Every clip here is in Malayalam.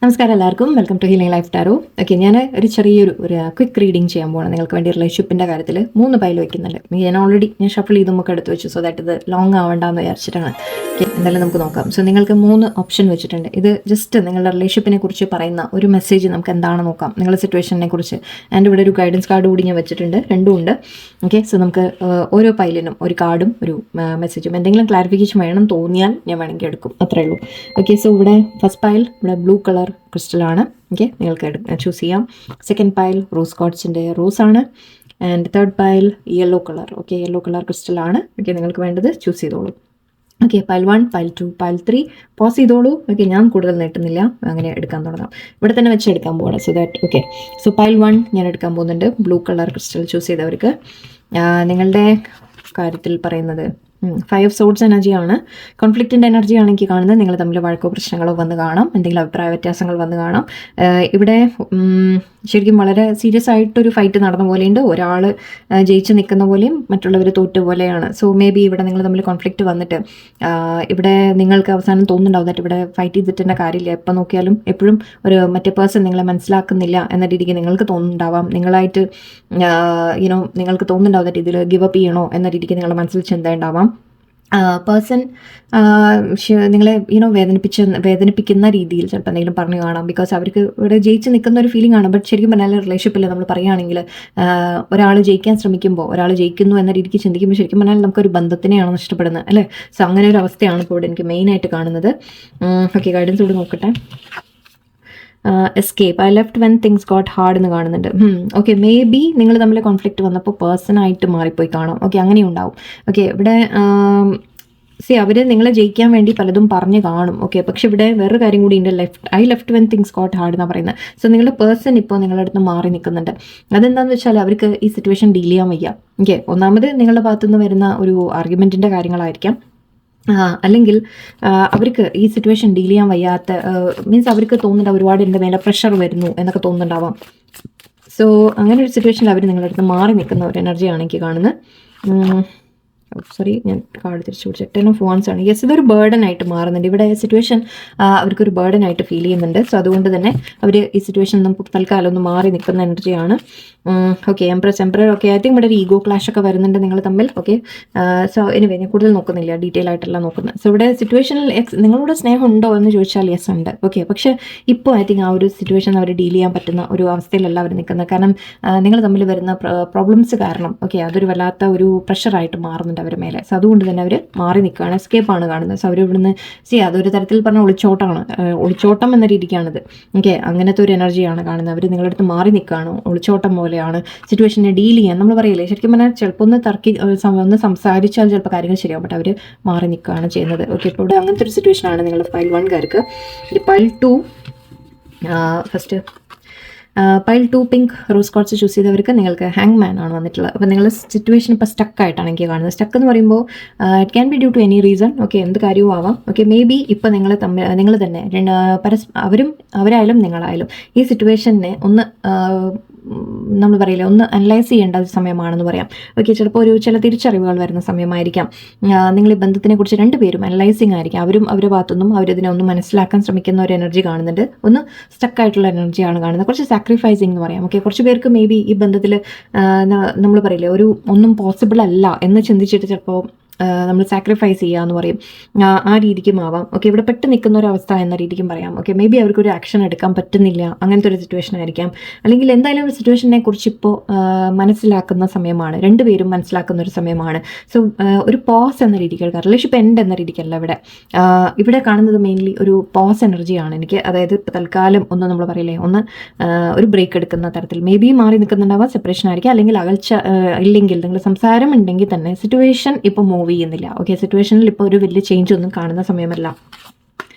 നമസ്കാരം എല്ലാവർക്കും, welcome to healing life tarot. Okay, ഞാൻ ഒരു ക്വിക്ക് റീഡിങ് ചെയ്യാൻ പോകണം നിങ്ങൾക്ക് വേണ്ടി. റിലേഷൻഷിപ്പിൻ്റെ കാര്യത്തിൽ 3 പൈൽ വയ്ക്കുന്നുണ്ട്. ഞാൻ ഷഫിൾ ചെയ്ത് നമുക്ക് എടുത്ത് വെച്ചു, സോ ദാറ്റ് ഇത് ലോങ് ആവേണ്ടെന്ന് വിചാരിച്ചിട്ടാണ്. ഓക്കെ, എന്തായാലും നമുക്ക് നോക്കാം. സോ നിങ്ങൾക്ക് 3 ഓപ്ഷൻ വെച്ചിട്ടുണ്ട്. ഇത് ജസ്റ്റ് നിങ്ങളുടെ റിലേഷൻഷിപ്പിനെ കുറിച്ച് പറയുന്ന ഒരു മെസ്സേജ് നമുക്ക് എന്താണ് നോക്കാം, നിങ്ങളുടെ സിറ്റുവേഷനെ കുറിച്ച്. ആൻഡ് ഇവിടെ ഒരു ഗൈഡൻസ് കാർഡ് കൂടി ഞാൻ വെച്ചിട്ടുണ്ട്, 2 ഉണ്ട്. ഓക്കെ, സോ നമുക്ക് ഓരോ പൈലിനും ഒരു കാർഡും ഒരു മെസ്സേജും, എന്തെങ്കിലും ക്ലാരിഫിക്കേഷൻ വേണം തോന്നിയാൽ ഞാൻ വേണമെങ്കിൽ എടുക്കും, അത്രേ ഉള്ളൂ. ഓക്കെ, സോ ഇവിടെ ഫസ്റ്റ് പൈൽ ഇവിടെ ബ്ലൂ കളർ ക്രിസ്റ്റലാണ്. ഓക്കെ, നിങ്ങൾക്ക് ചൂസ് ചെയ്യാം. സെക്കൻഡ് പൈൽ റോസ് കോട്ട്സിൻ്റെ റോസാണ്. And third pile yellow colour. Okay, yellow colour ക്രിസ്റ്റലാണ്. ഓക്കെ, നിങ്ങൾക്ക് വേണ്ടത് ചൂസ് ചെയ്തോളൂ. Okay, pile 1, pile 2, pile 3 pause ചെയ്തോളൂ. ഓക്കെ, ഞാൻ കൂടുതൽ നീട്ടുന്നില്ല, അങ്ങനെ എടുക്കാൻ തുടങ്ങാം. ഇവിടെ തന്നെ വെച്ച് എടുക്കാൻ പോകണം, so that. Okay, so pile 1 ഞാൻ എടുക്കാൻ പോകുന്നുണ്ട്. ബ്ലൂ കളർ ക്രിസ്റ്റൽ ചൂസ് ചെയ്തവർക്ക് നിങ്ങളുടെ കാര്യത്തിൽ പറയുന്നത് 5 ഓഫ് സോഡ്സ് എനർജിയാണ്. കോൺഫ്ലിക്റ്റിൻ്റെ എനർജിയാണ് എനിക്ക് കാണുന്നത്. നിങ്ങൾ തമ്മിൽ വഴക്കോ പ്രശ്നങ്ങളോ വന്ന് കാണാം, എന്തെങ്കിലും അഭിപ്രായ വ്യത്യാസങ്ങൾ വന്ന് കാണാം. ഇവിടെ ശരിക്കും വളരെ സീരിയസ് ആയിട്ടൊരു ഫൈറ്റ് നടന്ന പോലെയുണ്ട്. ഒരാൾ ജയിച്ച് നിൽക്കുന്ന പോലെയും മറ്റുള്ളവർ തോറ്റ പോലെയാണ്. സോ മേ ബി ഇവിടെ നിങ്ങൾ തമ്മിൽ കോൺഫ്ലിക്റ്റ് വന്നിട്ട് ഇവിടെ നിങ്ങൾക്ക് അവസാനം തോന്നുന്നുണ്ടാവും ദാറ്റ് ഇവിടെ ഫൈറ്റ് ചെയ്തിട്ടേണ്ട കാര്യമില്ല, എപ്പോൾ നോക്കിയാലും എപ്പോഴും മറ്റേ പേഴ്സൺ നിങ്ങളെ മനസ്സിലാക്കുന്നില്ല എന്ന രീതിക്ക് നിങ്ങൾക്ക് തോന്നുന്നുണ്ടാവാം. നിങ്ങൾക്ക് തോന്നുന്നുണ്ടാവും ദാറ്റ് ഇതിൽ ഗിവ് അപ്പ് ചെയ്യണോ എന്ന രീതിക്ക് നിങ്ങളുടെ മനസ്സിൽ ചിന്ത ഉണ്ടാവാം. പേഴ്സൺ നിങ്ങളെ വേദനിപ്പിക്കുന്ന രീതിയിൽ ചിലപ്പോൾ എന്തെങ്കിലും പറഞ്ഞു കാണാം. ബിക്കോസ് അവർക്ക് ഇവിടെ ജയിച്ച് നിൽക്കുന്ന ഒരു ഫീലിംഗ് ആണ്. ബട്ട് ശരിക്കും പറഞ്ഞാൽ റിലേഷൻഷിപ്പിൽ നമ്മൾ പറയുകയാണെങ്കിൽ ഒരാൾ ജയിക്കാൻ ശ്രമിക്കുമ്പോൾ, ഒരാൾ ജയിക്കുന്നു എന്ന രീതിക്ക് ചിന്തിക്കുമ്പോൾ ശരിക്കും പറഞ്ഞാൽ നമുക്കൊരു ബന്ധത്തിനെയാണ് നഷ്ടപ്പെടുന്നത്, അല്ലേ? സോ അങ്ങനെ ഒരു അവസ്ഥയാണ് ഇപ്പോൾ ഇവിടെ എനിക്ക് മെയിനായിട്ട് കാണുന്നത്. ഓക്കെ, ഗൈഡൻസ് കൂടി നോക്കട്ടെ. Escape, I left when things got hard എന്ന് കാണുന്നുണ്ട്. ഓക്കെ, മേ ബി നിങ്ങൾ തമ്മിൽ കോൺഫ്ലിക്റ്റ് വന്നപ്പോൾ പേഴ്സണായിട്ട് മാറിപ്പോയി കാണാം. ഓക്കെ, അങ്ങനെ ഉണ്ടാവും. ഓക്കെ, ഇവിടെ അവർ നിങ്ങളെ ജയിക്കാൻ വേണ്ടി പലതും പറഞ്ഞ് കാണും. ഓക്കെ, പക്ഷെ ഇവിടെ വേറൊരു കാര്യം കൂടി ഉണ്ട്. I left when things got hard എന്നാണ് പറയുന്നത്. സോ നിങ്ങളുടെ പേഴ്സൺ ഇപ്പോൾ നിങ്ങളുടെ അടുത്ത് മാറി നിൽക്കുന്നുണ്ട്. അതെന്താണെന്ന് വെച്ചാൽ അവർക്ക് ഈ സിറ്റുവേഷൻ ഡീൽ ചെയ്യാൻ വയ്യ. ഓക്കെ, ഒന്നാമത് നിങ്ങളുടെ ഭാഗത്തുനിന്ന് വരുന്ന ഒരു ആർഗ്യുമെൻറ്റിൻ്റെ കാര്യങ്ങളായിരിക്കാം. അല്ലെങ്കിൽ അവർക്ക് ഈ സിറ്റുവേഷൻ ഡീൽ ചെയ്യാൻ വയ്യാത്ത മീൻസ് അവർക്ക് തോന്നുന്നുണ്ട് ഒരുപാട് എൻ്റെ മേലെ പ്രഷർ വരുന്നു എന്നൊക്കെ തോന്നുന്നുണ്ടാവാം. സോ അങ്ങനെ ഒരു സിറ്റുവേഷനിൽ അവർ നിങ്ങളുടെ അടുത്ത് മാറി നിൽക്കുന്ന ഒരു എനർജിയാണ് എനിക്ക് കാണുന്നത്. സോറി, ഞാൻ കാർഡ് തിരിച്ചു പിടിച്ചു. 10 ഓഫ് വാൻസ് ആണ്. യെസ്, ഇതൊരു ബേർഡൻ ആയിട്ട് മാറുന്നുണ്ട്. ഇവിടെ സിറ്റുവേഷൻ അവർക്കൊരു ബേർഡൻ ആയിട്ട് ഫീൽ ചെയ്യുന്നുണ്ട്. സോ അതുകൊണ്ട് തന്നെ അവർ ഈ സിറ്റുവേഷൻ നമുക്ക് തൽക്കാലം ഒന്ന് മാറി നിൽക്കുന്ന എനർജിയാണ്. Okay, emperor. Okay, I think ഇവിടെ ഒരു ഈഗോ ക്ലാഷ് ഒക്കെ വരുന്നുണ്ട് നിങ്ങൾ തമ്മിൽ. ഓക്കെ, സോ എനിവേ ഞാൻ കൂടുതൽ നോക്കുന്നില്ല, ഡീറ്റെയിൽ ആയിട്ടല്ല നോക്കുന്നത്. സോ ഇവിടെ സിറ്റുവേഷനിൽ നിങ്ങളോട് സ്നേഹം ഉണ്ടോ എന്ന് ചോദിച്ചാൽ യെസ് ഉണ്ട്. ഓക്കെ, പക്ഷേ ഇപ്പോൾ ഐ തിങ്ക് ആ ഒരു സിറ്റുവേഷൻ അവർ ഡീൽ ചെയ്യാൻ പറ്റുന്ന ഒരു അവസ്ഥയിലല്ല അവർ നിൽക്കുന്നത്. കാരണം നിങ്ങൾ തമ്മിൽ വരുന്ന പ്രോബ്ലംസ് കാരണം ഓക്കെ അതൊരു വല്ലാത്ത ഒരു പ്രഷറായിട്ട് മാറുന്നുണ്ട് അവരുടെ മേലെ. സോ അതുകൊണ്ട് തന്നെ അവർ മാറി നിൽക്കുകയാണ്, എസ്കേപ്പാണ് കാണുന്നത്. സോ അവർ ഇവിടുന്ന് അതൊരു തരത്തിൽ പറഞ്ഞ ഒളിച്ചോട്ടം എന്ന രീതിക്കാണിത്. ഓക്കെ, അങ്ങനത്തെ ഒരു എനർജിയാണ് കാണുന്നത്. അവർ നിങ്ങളുടെ അടുത്ത് മാറി നിൽക്കുകയാണ്, ഒളിച്ചോട്ടം പോലെയാണ്. സിറ്റുവേഷനെ ഡീൽ ചെയ്യാൻ നമ്മൾ പറയില്ലേ, ശരിക്കും പറഞ്ഞാൽ ചിലപ്പോൾ ഒന്ന് സംസാരിച്ചാൽ ചിലപ്പോൾ കാര്യങ്ങൾ ശരിയാവും. ബട്ട് അവർ മാറി നിൽക്കുകയാണ് ചെയ്യുന്നത്. ഓക്കെ, ഇപ്പോൾ ഇവിടെ അങ്ങനത്തെ ഒരു സിറ്റുവേഷനാണ് നിങ്ങളുടെ പൈൽ 1കാർക്ക്. ഈ pile 2 first pile 2 pink rose quotes choose ചെയ്തവർക്ക് നിങ്ങൾക്ക് ഹാങ് മാൻ ആണ് വന്നിട്ടുള്ളത്. അപ്പോൾ നിങ്ങൾ സിറ്റുവേഷൻ ഇപ്പോൾ സ്റ്റക്കായിട്ടാണ് എനിക്ക് കാണുന്നത്. സ്റ്റക്ക് എന്ന് പറയുമ്പോൾ it can be due to any reason. Okay, എന്ത് കാര്യവും ആവാം. ഓക്കെ, മേ ബി ഇപ്പോൾ നിങ്ങൾ തന്നെ അവരായാലും നിങ്ങളായാലും ഈ സിറ്റുവേഷനെ ഒന്ന് നമ്മൾ പറയില്ല ഒന്ന് അനലൈസ് ചെയ്യേണ്ട ഒരു സമയമാണെന്ന് പറയാം. ഓക്കെ, ചിലപ്പോൾ ചില തിരിച്ചറിവുകൾ വരുന്ന സമയമായിരിക്കാം. നിങ്ങൾ ഈ ബന്ധത്തിനെ കുറിച്ച് 2 പേരും അനലൈസിങ് ആയിരിക്കും. അവരും അവരുടെ ഭാഗത്തുനിന്നും അവരിതിനെ ഒന്ന് മനസ്സിലാക്കാൻ ശ്രമിക്കുന്ന ഒരു എനർജി കാണുന്നുണ്ട്. ഒന്ന് സ്റ്റക്കായിട്ടുള്ള എനർജിയാണ് കാണുന്നത്. കുറച്ച് സാക്രിഫൈസിങ് എന്ന് പറയാം. ഓക്കെ, കുറച്ച് പേർക്ക് മേ ബി ഈ ബന്ധത്തിൽ നമ്മൾ പറയില്ലേ ഒന്നും പോസിബിൾ അല്ല എന്ന് ചിന്തിച്ചിട്ട് ചിലപ്പോൾ നമ്മൾ സാക്രിഫൈസ് ചെയ്യുക എന്ന് പറയും, ആ രീതിക്കും ആവാം. ഓക്കെ, ഇവിടെ പെട്ട് നിൽക്കുന്ന ഒരു അവസ്ഥ എന്ന രീതിക്കും പറയാം. ഓക്കെ, മേ ബി അവർക്കൊരു ആക്ഷൻ എടുക്കാൻ പറ്റുന്നില്ല, അങ്ങനത്തെ ഒരു സിറ്റുവേഷൻ ആയിരിക്കാം. അല്ലെങ്കിൽ എന്തായാലും ഒരു സിറ്റുവേഷനെ കുറിച്ച് ഇപ്പോൾ മനസ്സിലാക്കുന്ന സമയമാണ്, 2 പേരും മനസ്സിലാക്കുന്ന ഒരു സമയമാണ്. സോ ഒരു പോസ് എന്ന രീതിക്ക് എടുക്കാം. റിലേഷൻഷിപ്പ് എൻഡ് എന്ന രീതിക്കല്ല ഇവിടെ കാണുന്നത്. മെയിൻലി ഒരു പോസ് എനർജിയാണ് എനിക്ക്. അതായത് തൽക്കാലം ഒന്ന് നമ്മൾ പറയില്ലേ ഒരു ബ്രേക്ക് എടുക്കുന്ന തരത്തിൽ മേ ബി മാറി നിൽക്കുന്നുണ്ടാവാം. സെപ്പറേഷൻ ആയിരിക്കും, അല്ലെങ്കിൽ അകൽച്ച ഇല്ലെങ്കിൽ നിങ്ങൾ സംസാരം ഉണ്ടെങ്കിൽ തന്നെ സിറ്റുവേഷൻ ഇപ്പോൾ മൂവ് ചെയ്യുന്നില്ല. ഓക്കെ, സിറ്റുവേഷനിൽ ഇപ്പോൾ ഒരു വലിയ ചേഞ്ച് ഒന്നും കാണുന്ന സമയമല്ല.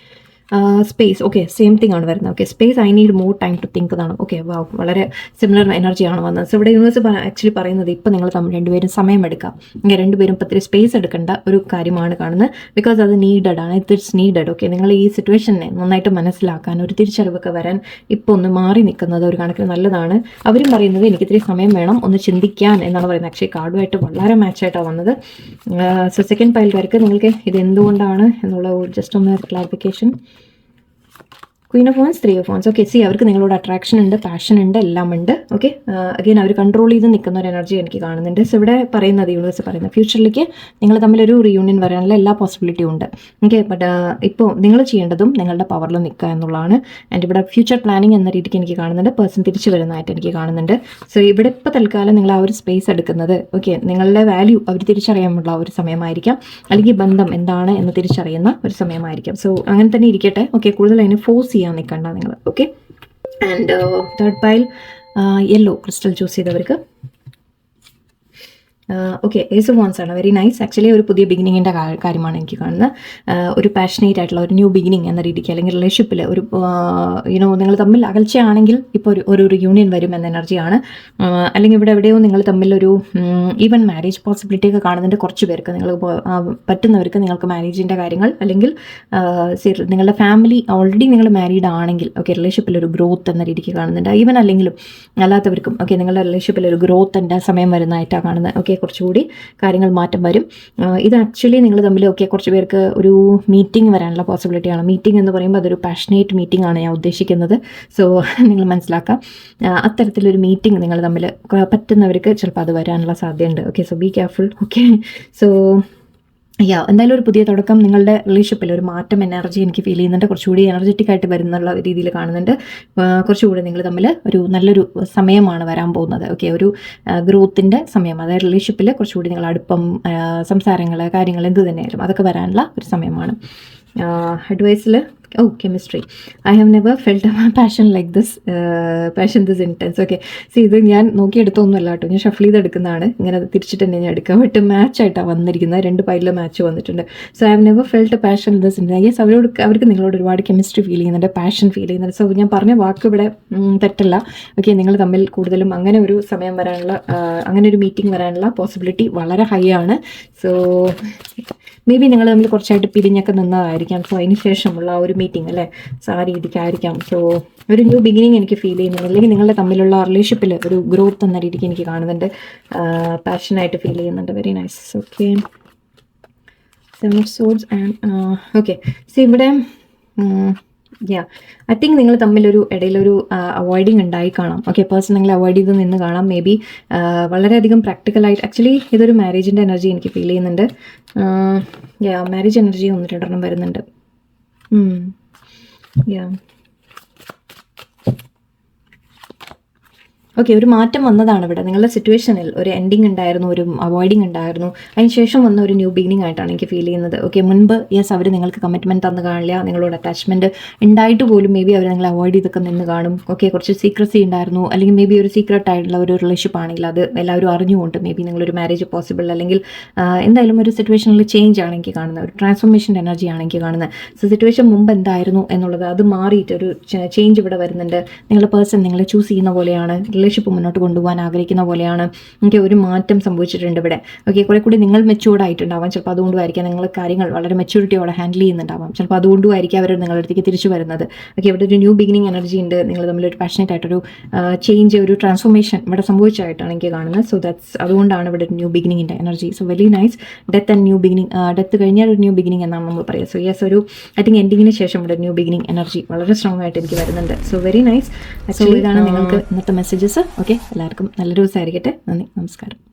സ്പേസ്, ഓക്കെ സെയിം തിങ് ആണ് വരുന്നത്. Okay space, I need more time to think എന്നാണ്. ഓക്കെ വാവ്, വളരെ സിമിലർ എനർജിയാണ് വന്നത്. സോ ഇവിടെ യൂണിവേഴ്സ് ആക്ച്വലി പറയുന്നത് ഇപ്പം നിങ്ങൾ രണ്ടുപേരും സമയമെടുക്കാം, ഇങ്ങനെ രണ്ടുപേരും ഇപ്പം ഇത്തിരി സ്പേസ് എടുക്കേണ്ട ഒരു കാര്യമാണ് കാണുന്നത്. ബിക്കോസ് അത് നീഡഡ് ആണ്, ഇറ്റ്സ് നീഡഡ്. ഓക്കെ നിങ്ങൾ ഈ സിറ്റുവേഷനെ നന്നായിട്ട് മനസ്സിലാക്കാൻ, ഒരു തിരിച്ചറിവൊക്കെ വരാൻ ഇപ്പോൾ ഒന്ന് മാറി നിൽക്കുന്നത് ഒരു കണക്കിന് നല്ലതാണ്. അവരും പറയുന്നത് എനിക്ക് ഇത്തിരി സമയം വേണം ഒന്ന് ചിന്തിക്കാൻ എന്നാണ് പറയുന്നത്. ആക്ച്വലി കാർഡുമായിട്ട് വളരെ മാച്ചായിട്ടാണ് വന്നത്. സോ സെക്കൻഡ് പൈൽക്കാർക്ക് നിങ്ങൾക്ക് ഇത് എന്തുകൊണ്ടാണ് എന്നുള്ള ജസ്റ്റ് ഒന്ന് clarification. Queen of wands, 3 of wands. Okay C അവർക്ക് നിങ്ങളോട് അട്രാക്ഷൻ ഉണ്ട്, പാഷൻ ഉണ്ട്, എല്ലാം ഉണ്ട്. ഓക്കെ അഗെയിൻ അവർ കൺട്രോൾ ചെയ്ത് നിൽക്കുന്ന ഒരു എനർജി എനിക്ക് കാണുന്നുണ്ട്. സോ ഇവിടെ പറയുന്നത് യൂണിവേഴ്സ് പറയുന്നത് ഫ്യൂച്ചറിലേക്ക് നിങ്ങൾ തമ്മിലൊരു റീയൂണിയൻ വരാനുള്ള എല്ലാ പോസിബിലിറ്റിയും ഉണ്ട്. ഓക്കെ ബട്ട് ഇപ്പോൾ നിങ്ങൾ ചെയ്യേണ്ടതും നിങ്ങളുടെ പവറിൽ നിൽക്കുക എന്നുള്ളതാണ്. ആൻഡ് ഇവിടെ ഫ്യൂച്ചർ പ്ലാനിങ് എന്ന രീതിക്ക് എനിക്ക് കാണുന്നുണ്ട്. പേഴ്സൺ തിരിച്ചു വരുന്നതായിട്ട് എനിക്ക് കാണുന്നുണ്ട്. സോ ഇവിടെ ഇപ്പോൾ തൽക്കാലം നിങ്ങൾ ആ ഒരു സ്പേസ് എടുക്കുന്നത് ഓക്കെ നിങ്ങളുടെ വാല്യൂ അവർ തിരിച്ചറിയാനുള്ള ഒരു സമയമായിരിക്കാം, അല്ലെങ്കിൽ ബന്ധം എന്താണ് എന്ന് തിരിച്ചറിയുന്ന ഒരു സമയമായിരിക്കാം. സോ അങ്ങനെ തന്നെ ഇരിക്കട്ടെ. ഓക്കെ കൂടുതൽ അതിനെ ഫോഴ്സ് ചെയ്യാൻ നിൽക്കണ്ട നിങ്ങൾ. Okay and third pile yellow crystal choose ചെയ്തവർക്ക് ഓക്കെ ഏസ് ഓഫ് വോൺസ് ആണ്. Very nice. ആക്ച്വലി ഒരു പുതിയ ബിഗിനിങ്ങിൻ്റെ കാര്യമാണ് എനിക്ക് കാണുന്നത്. ഒരു പാഷനേറ്റ് ആയിട്ടുള്ള ഒരു ന്യൂ ബിഗിനിങ് എന്ന രീതിക്ക്, അല്ലെങ്കിൽ റിലേഷൻഷിപ്പിൽ ഒരു യുനോ നിങ്ങൾ തമ്മിൽ അകൽച്ചയാണെങ്കിൽ ഇപ്പോൾ ഒരു റിയൂണിയൻ വരും എന്ന എനർജിയാണ്. അല്ലെങ്കിൽ ഇവിടെ എവിടെയോ നിങ്ങൾ തമ്മിലൊരു ഈവൻ മാരേജ് പോസിബിലിറ്റി ഒക്കെ കാണുന്നുണ്ട്. കുറച്ച് പേർക്ക് നിങ്ങൾ പറ്റുന്നവർക്ക് നിങ്ങൾക്ക് മാരേജിൻ്റെ കാര്യങ്ങൾ, അല്ലെങ്കിൽ നിങ്ങളുടെ ഫാമിലി ഓൾറെഡി നിങ്ങൾ മാരീഡ് ആണെങ്കിൽ ഓക്കെ റിലേഷൻഷിപ്പിൽ ഒരു ഗ്രോത്ത് എന്ന രീതിക്ക് കാണുന്നുണ്ട്. ഈവൻ അല്ലെങ്കിലും അല്ലാത്തവർക്കും ഓക്കെ നിങ്ങളുടെ റിലേഷൻഷിപ്പിൽ ഒരു ഗ്രോത്തിൻ്റെ സമയം വരുന്നതായിട്ടാണ് കാണുന്നത്. ഓക്കെ കുറച്ചുകൂടി കാര്യങ്ങൾ മാറ്റം വരും. ഇത് ആക്ച്വലി നിങ്ങൾ തമ്മിൽ ഓക്കെ കുറച്ച് പേർക്ക് ഒരു മീറ്റിംഗ് വരാനുള്ള പോസിബിലിറ്റിയാണ്. മീറ്റിംഗ് എന്ന് പറയുമ്പോൾ അതൊരു പാഷനേറ്റ് മീറ്റിംഗ് ആണ് ഞാൻ ഉദ്ദേശിക്കുന്നത്. സോ നിങ്ങൾ മനസ്സിലാക്കാം, അത്തരത്തിലൊരു മീറ്റിംഗ് നിങ്ങൾ തമ്മിൽ പറ്റുന്നവർക്ക് ചിലപ്പോൾ അത് വരാനുള്ള സാധ്യതയുണ്ട്. Okay so be careful. Okay so എന്തായാലും ഒരു പുതിയ തുടക്കം, നിങ്ങളുടെ റിലേഷൻഷിപ്പിൽ ഒരു മാറ്റം എനർജി എനിക്ക് ഫീൽ ചെയ്യുന്നുണ്ട്. കുറച്ചുകൂടി എനർജറ്റിക് ആയിട്ട് വരുന്നുള്ള രീതിയിൽ കാണുന്നുണ്ട്. കുറച്ചുകൂടി നിങ്ങൾ തമ്മിൽ ഒരു നല്ലൊരു സമയമാണ് വരാൻ പോകുന്നത്. ഓക്കെ ഒരു ഗ്രോത്തിൻ്റെ സമയം, അതായത് റിലേഷൻഷിപ്പിൽ കുറച്ചുകൂടി നിങ്ങൾ അടുപ്പം, സംസാരങ്ങൾ, കാര്യങ്ങൾ എന്ത് തന്നെയായാലും അതൊക്കെ വരാനുള്ള ഒരു സമയമാണ്. അഡ്വൈസിൽ chemistry, I have never felt passion like this, passion this intense. Okay see ഇത് ഞാൻ നോക്കിയെടുത്തൊന്നുമല്ല കേട്ടോ, ഞാൻ ഷഫിൾ ചെയ്തെടുക്കുന്നതാണ്. ഇങ്ങനെ തിരിച്ചിട്ട് തന്നെ ഞാൻ എടുക്കാം. ബട്ട് മാച്ചായിട്ടാണ് വന്നിരിക്കുന്നത്, 2 പൈലിൽ മാച്ച് വന്നിട്ടുണ്ട്. So I have never felt passion this intense. Yes അവർക്ക് നിങ്ങളോട് ഒരുപാട് കെമിസ്ട്രി ഫീൽ ചെയ്യുന്നുണ്ട്, പാഷൻ ഫീൽ ചെയ്യുന്നുണ്ട്. സോ ഞാൻ പറഞ്ഞ വാക്ക് ഇവിടെ തെറ്റല്ല. ഓക്കെ നിങ്ങൾ തമ്മിൽ കൂടുതലും അങ്ങനെ ഒരു സമയം വരാനുള്ള, അങ്ങനെ ഒരു മീറ്റിംഗ് വരാനുള്ള പോസിബിലിറ്റി വളരെ ഹൈ ആണ്. സോ മേ ബി നിങ്ങൾ തമ്മിൽ കുറച്ചായിട്ട് പിരിഞ്ഞൊക്കെ നിന്നതായിരിക്കാം. സോ അതിന് ശേഷമുള്ള ഒരു മീറ്റിംഗ് അല്ലേ, സോ ആ രീതിക്കായിരിക്കാം. സോ ഒരു ന്യൂ ബിഗിനിങ് എനിക്ക് ഫീൽ ചെയ്യുന്നുണ്ട്, അല്ലെങ്കിൽ നിങ്ങളുടെ തമ്മിലുള്ള റിലേഷൻഷിപ്പിൽ ഒരു ഗ്രോത്ത് എന്ന രീതിക്ക് എനിക്ക് കാണുന്നുണ്ട്, പാഷനായിട്ട് ഫീൽ ചെയ്യുന്നുണ്ട്. Very nice. Okay 7 of swords and okay so ഇവിടെ ഐ തിങ്ക് നിങ്ങൾ തമ്മിലൊരു ഇടയിലൊരു അവോയ്ഡിങ് ഉണ്ടായി കാണാം. ഓക്കെ പേഴ്സൺ നിങ്ങൾ അവോയ്ഡ് ചെയ്ത് നിന്ന് കാണാം. മേ ബി വളരെയധികം പ്രാക്ടിക്കലായിട്ട്, ആക്ച്വലി ഇതൊരു മാരേജിൻ്റെ എനർജി എനിക്ക് ഫീൽ ചെയ്യുന്നുണ്ട്. മാരേജ് എനർജി 1-2 വരുന്നുണ്ട്. ഓക്കെ ഒരു മാറ്റം വന്നതാണ് ഇവിടെ. നിങ്ങളുടെ സിറ്റുവേഷനിൽ ഒരു എൻഡിങ് ഉണ്ടായിരുന്നു, ഒരു അവോയ്ഡിങ് ഉണ്ടായിരുന്നു. അതിനുശേഷം വന്ന ഒരു ന്യൂ ബിഗിനിങ് ആയിട്ടാണ് എനിക്ക് ഫീൽ ചെയ്യുന്നത്. ഓക്കെ മുൻപ് യെസ് അവർ നിങ്ങൾക്ക് കമ്മിറ്റ്മെൻറ്റ് തന്നു കാണില്ല, നിങ്ങളോട് അറ്റാച്ച്മെൻറ്റ് ഉണ്ടായിട്ട് പോലും മേ ബി അവർ നിങ്ങളെ അവോയ്ഡ് ചെയ്തൊക്കെ നിന്ന് കാണും. ഓക്കെ കുറച്ച് സീക്രസി ഉണ്ടായിരുന്നു, അല്ലെങ്കിൽ മേ ബി ഒരു സീക്രട്ട് ആയിട്ടുള്ള ഒരു റിലേഷൻഷിപ്പ് ആണെങ്കിൽ അത് എല്ലാവരും അറിഞ്ഞുകൊണ്ട് മേ ബി നിങ്ങളൊരു മാരേജ് പോസിബിൾ, അല്ലെങ്കിൽ എന്തായാലും ഒരു സിറ്റുവേഷനിൽ ചേഞ്ച് ആണ് എനിക്ക് കാണുന്നത്, ഒരു ട്രാൻസ്ഫോർമേഷൻ്റെ എനർജി ആണ് എനിക്ക് കാണുന്നത്. സോ സിറ്റുവേഷൻ മുമ്പ് എന്തായിരുന്നു എന്നുള്ളത് അത് മാറിയിട്ട് ഒരു ചേഞ്ച് ഇവിടെ വരുന്നുണ്ട്. നിങ്ങളുടെ പേഴ്സൺ നിങ്ങളെ ചൂസ് ചെയ്യുന്ന പോലെയാണ്, റിലേഷൻഷിപ്പ് മുന്നോട്ട് കൊണ്ടുപോകാൻ ആഗ്രഹിക്കുന്ന പോലെയാണ്. എനിക്ക് ഒരു മാറ്റം സംഭവിച്ചിട്ടുണ്ട് ഇവിടെ. ഓക്കെ കുറെ കൂടി നിങ്ങൾ മെച്യൂർഡ് ആയിട്ടുണ്ടാവാം. ചിലപ്പോൾ അതുകൊണ്ടുമായിരിക്കാം നിങ്ങൾ കാര്യങ്ങൾ വളരെ മെച്യൂരിറ്റിയോടെ ഹാൻഡിൽ ചെയ്യുന്നുണ്ടാവാം. ചിലപ്പോൾ അതുകൊണ്ടുമായിരിക്കും അവർ നിങ്ങളുടെ അടുത്തേക്ക് തിരിച്ചു വരുന്നത്. ഓക്കെ ഇവിടെ ഒരു ന്യൂ ബിഗിനിങ് എനർജി ഉണ്ട്. നിങ്ങൾ തമ്മിലൊരു പാഷനേറ്റ് ആയിട്ടൊരു ചേഞ്ച്, ഒരു ട്രാൻസ്ഫോർമേഷൻ ഇവിടെ സംഭവിച്ചതായിട്ടാണ് എനിക്ക് കാണുന്നത്. സോ അതുകൊണ്ടാണ് ഇവിടെ ഒരു ന്യൂ ബിഗിനിങ്ങിൻ്റെ energy. So very nice. Death and new beginning, death കഴിഞ്ഞാൽ ഒരു ന്യൂ ബിഗിനിങ് എന്നാണ് നമ്മൾ പറയുക. സോ യെസ് ഒരു ഐ തിങ്ക് എൻഡിങ്ങിന് ശേഷം ഇവിടെ ന്യൂ ബിഗിനിങ് എനർജി വളരെ സ്ട്രോങ് ആയിട്ട് എനിക്ക് വരുന്നുണ്ട്. So very nice. സോ ഇതാണ് നിങ്ങൾക്ക് ഇന്നത്തെ മെസ്സേജസ്. ഓക്കെ എല്ലാവർക്കും നല്ലൊരു ദിവസമായിരിക്കട്ടെ. നന്ദി, നമസ്കാരം.